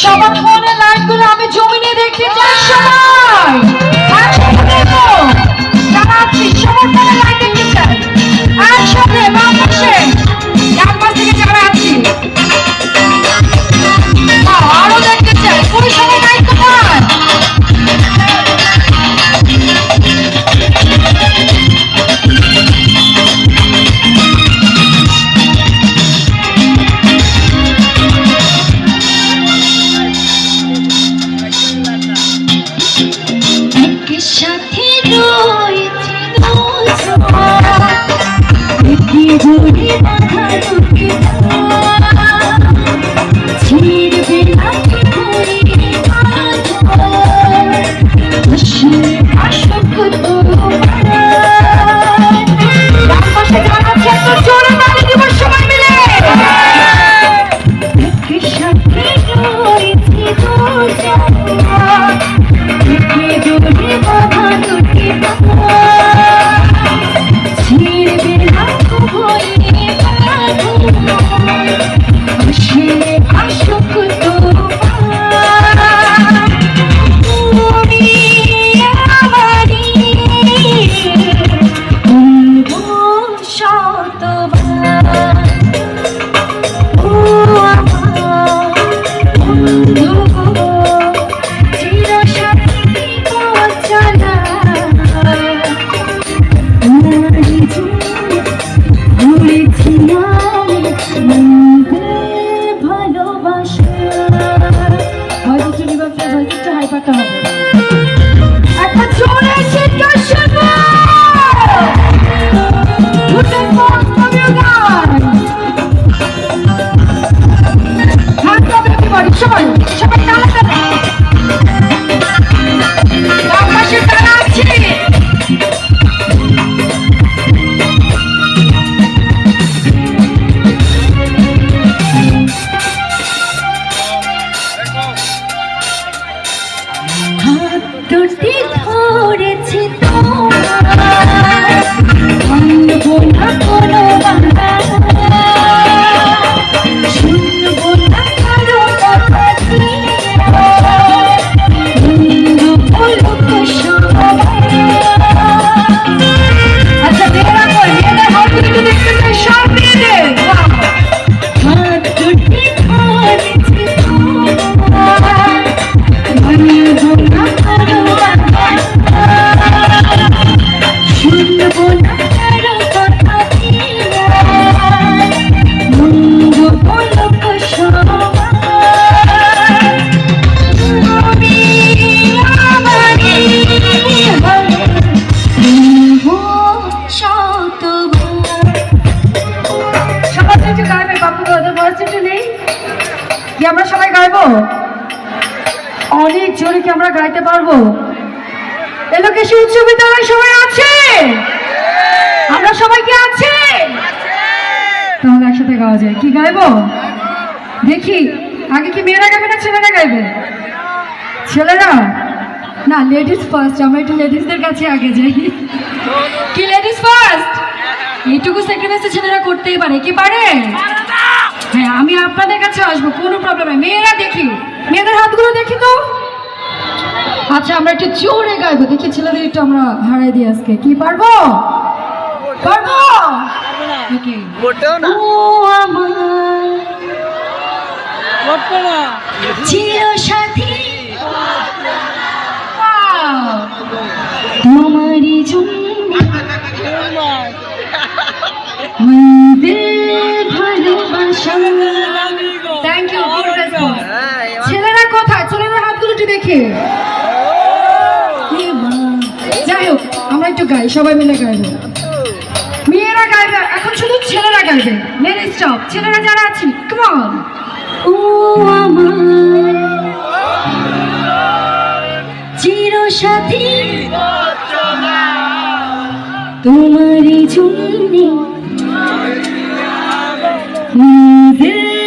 সবার ফোনে লাইটগুলো আমি জমিনে দেখতে চাই সবাই। একসাথে দেখো যারা আছি সবার ফোনে লাইট দেখতে চাই একসাথে বাম পাশে ডান পাশ থেকে যারা আছি আরো দেখতে চাই পুরো সবাই লাইট কোথায় আমরা সবাই গাইবো অনেক জোরে কি আমরা গাইতে পারবো এলোকেশী উচ্চ বিদ্যালয় সবাই আছে আমরা সবাই কি আছে তাহলে একসাথে গাওয়া যায় কি গাইবো দেখি আগে কি মেয়েরা গাইবে না ছেলেরা গাইবে ছেলেরা না লেডিস ফার্স্ট আমরা একটু লেডিসদের কাছে আগে যাই কি লেডিস ফার্স্ট এইটুকু স্যাক্রিফাইস ছেলেরা করতেই পারে কি পারে হ্যাঁ আমি আপনাদের কাছে আসবো কোনো প্রবলেম নেই মেয়েরা দেখি মেয়েদের হাতগুলো দেখি তো আচ্ছা আমরা একটু জোরে গাইবো দেখি ছেলেদের একটু আমরা হারাই দিই আজকে কি পারবো পারবো ও আমার চিরসাথী তোমারই জন্য ভালোবাসা থ্যাংক ইউ ছেলেরা কোথায় ছেলেদের হাতগুলো একটু দেখি যাই হোক আমরা একটু গাই সবাই মিলে গাইবো মেয়েরা গাইবে এখন শুধু ছেলেরা গাইবে মেরে স্টপ ছেলেরা যারা আছি কাম অন ও আমার চিরসাথী তোমারই জন্য